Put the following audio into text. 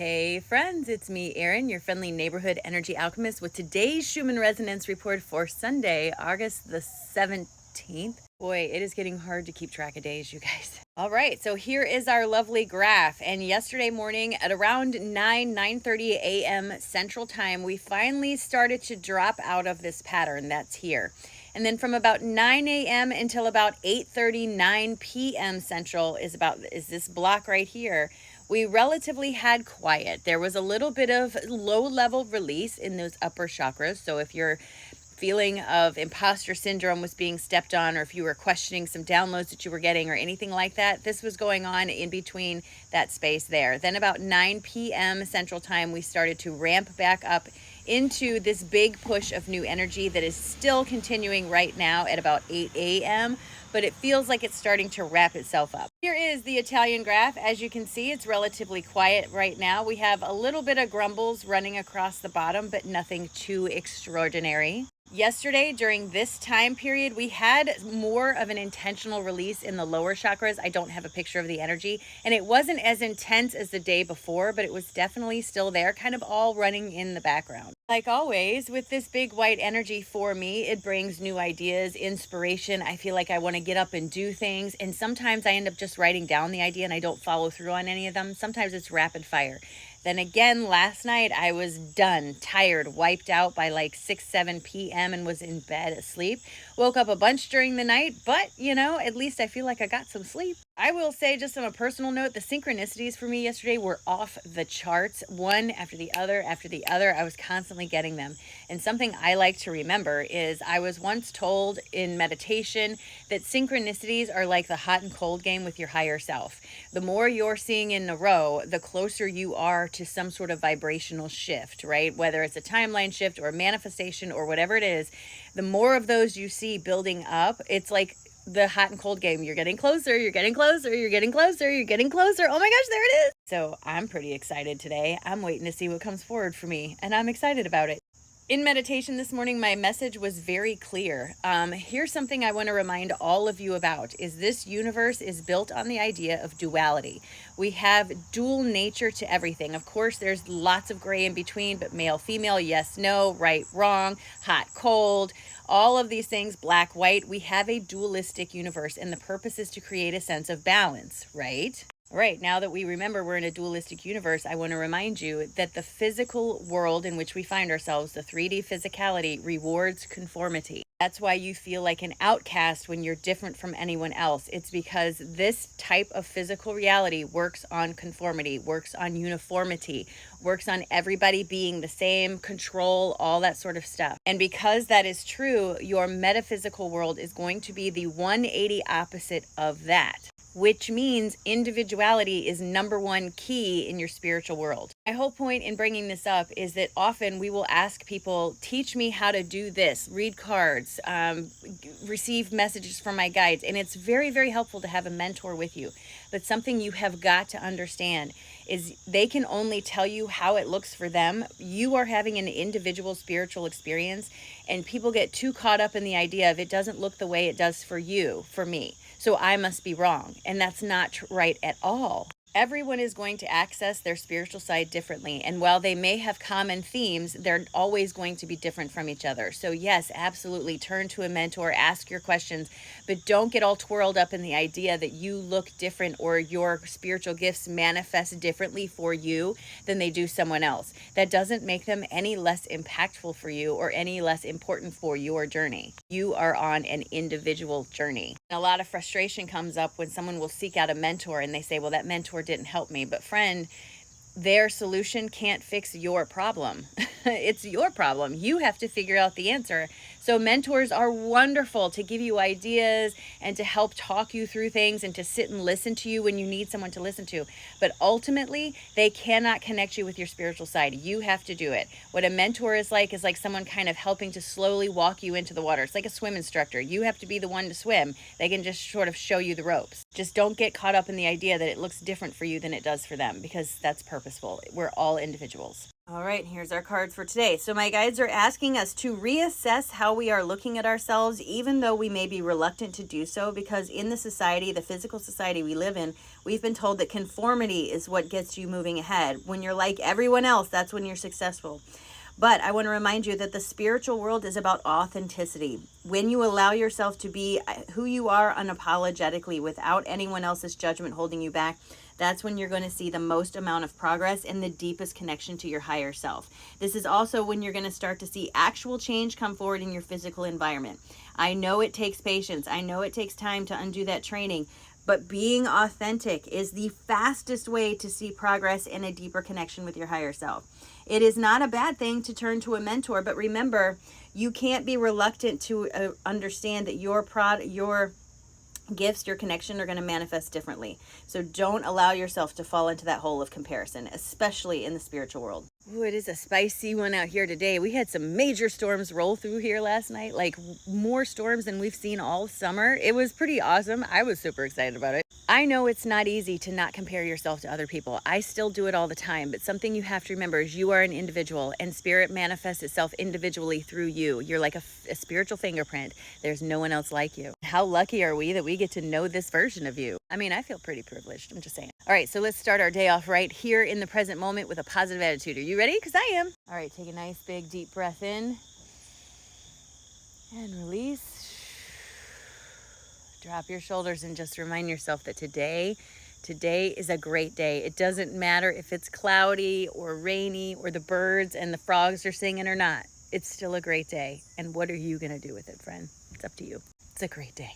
Hey friends, it's me, Erin, your friendly neighborhood energy alchemist with today's Schumann resonance report for Sunday, August the 17th. Boy, it is getting hard to keep track of days, you guys. All right, so here is our lovely graph. And yesterday morning at around 9:30 a.m. Central Time, we finally started to drop out of this pattern that's here. And then from about 9 a.m. until about 8:39 p.m. Central is this block right here. We relatively had quiet. There was a little bit of low level release in those upper chakras. So if your feeling of imposter syndrome was being stepped on, or if you were questioning some downloads that you were getting or anything like that, this was going on in between that space there. Then about 9 p.m. Central Time, we started to ramp back up into this big push of new energy that is still continuing right now at about 8 a.m., but it feels like it's starting to wrap itself up. Here is the Italian graph. As you can see, it's relatively quiet right now. We have a little bit of grumbles running across the bottom, but nothing too extraordinary. Yesterday, during this time period, we had more of an intentional release in the lower chakras. I don't have a picture of the energy, and it wasn't as intense as the day before, but it was definitely still there, kind of all running in the background. Like always, with this big white energy for me, it brings new ideas, inspiration. I feel like I want to get up and do things, and sometimes I end up just writing down the idea and I don't follow through on any of them. Sometimes it's rapid fire. Then again, last night I was done, tired, wiped out by like 7 p.m. and was in bed asleep. Woke up a bunch during the night, but at least I feel like I got some sleep. I will say, just on a personal note, the synchronicities for me yesterday were off the charts, one after the other after the other. I was constantly getting them. And something I like to remember is I was once told in meditation that synchronicities are like the hot and cold game with your higher self. The more you're seeing in a row, the closer you are to some sort of vibrational shift, right? Whether it's a timeline shift or a manifestation or whatever it is, the more of those you see building up, it's like the hot and cold game. You're getting closer, you're getting closer, you're getting closer, you're getting closer. Oh my gosh, there it is. So I'm pretty excited today. I'm waiting to see what comes forward for me, and I'm excited about it. In meditation this morning, my message was very clear. Here's something I want to remind all of you about, is this universe is built on the idea of duality. We have dual nature to everything. Of course, there's lots of gray in between, but male, female, yes, no, right, wrong, hot, cold, all of these things, black, white. We have a dualistic universe, and the purpose is to create a sense of balance, right? Right, now that we remember we're in a dualistic universe, I want to remind you that the physical world in which we find ourselves, the 3D physicality, rewards conformity. That's why you feel like an outcast when you're different from anyone else. It's because this type of physical reality works on conformity, works on uniformity, works on everybody being the same, control, all that sort of stuff. And because that is true, your metaphysical world is going to be the 180 opposite of that, which means individuality is number one key in your spiritual world. My whole point in bringing this up is that often we will ask people, teach me how to do this, read cards, receive messages from my guides. And it's very, very helpful to have a mentor with you. But something you have got to understand is they can only tell you how it looks for them. You are having an individual spiritual experience, and people get too caught up in the idea of it doesn't look the way it does for you, for me, so I must be wrong. And that's not right at all. Everyone is going to access their spiritual side differently. And while they may have common themes, they're always going to be different from each other. So yes, absolutely, turn to a mentor, ask your questions, but don't get all twirled up in the idea that you look different or your spiritual gifts manifest differently for you than they do someone else. That doesn't make them any less impactful for you or any less important for your journey. You are on an individual journey. And a lot of frustration comes up when someone will seek out a mentor and they say, well, that mentor didn't help me. But friend, their solution can't fix your problem. It's your problem. You have to figure out the answer. So mentors are wonderful to give you ideas and to help talk you through things and to sit and listen to you when you need someone to listen to. But ultimately, they cannot connect you with your spiritual side. You have to do it. What a mentor is like someone kind of helping to slowly walk you into the water. It's like a swim instructor. You have to be the one to swim. They can just sort of show you the ropes. Just don't get caught up in the idea that it looks different for you than it does for them, because that's purposeful. We're all individuals. All right, here's our cards for today. So my guides are asking us to reassess how we are looking at ourselves, even though we may be reluctant to do so, because in the society, the physical society we live in, we've been told that conformity is what gets you moving ahead. When you're like everyone else, that's when you're successful. But I want to remind you that the spiritual world is about authenticity. When you allow yourself to be who you are unapologetically without anyone else's judgment holding you back, that's when you're going to see the most amount of progress and the deepest connection to your higher self. This is also when you're going to start to see actual change come forward in your physical environment. I know it takes patience. I know it takes time to undo that training, but being authentic is the fastest way to see progress and a deeper connection with your higher self. It is not a bad thing to turn to a mentor, but remember, you can't be reluctant to understand that your gifts, your connection are going to manifest differently. So don't allow yourself to fall into that hole of comparison, especially in the spiritual world. Ooh, it is a spicy one out here today. We had some major storms roll through here last night, like more storms than we've seen all summer. It was pretty awesome. I was super excited about it. I know it's not easy to not compare yourself to other people. I still do it all the time, but something you have to remember is you are an individual and spirit manifests itself individually through you. You're like a spiritual fingerprint. There's no one else like you. How lucky are we that we get to know this version of you? I mean, I feel pretty privileged. I'm just saying. All right, so let's start our day off right here in the present moment with a positive attitude. Are you ready? Because I am. All right, take a nice big deep breath in and release. Drop your shoulders and just remind yourself that today is a great day. It doesn't matter if it's cloudy or rainy or the birds and the frogs are singing or not. It's still a great day. And what are you going to do with it, friend? It's up to you. It's a great day.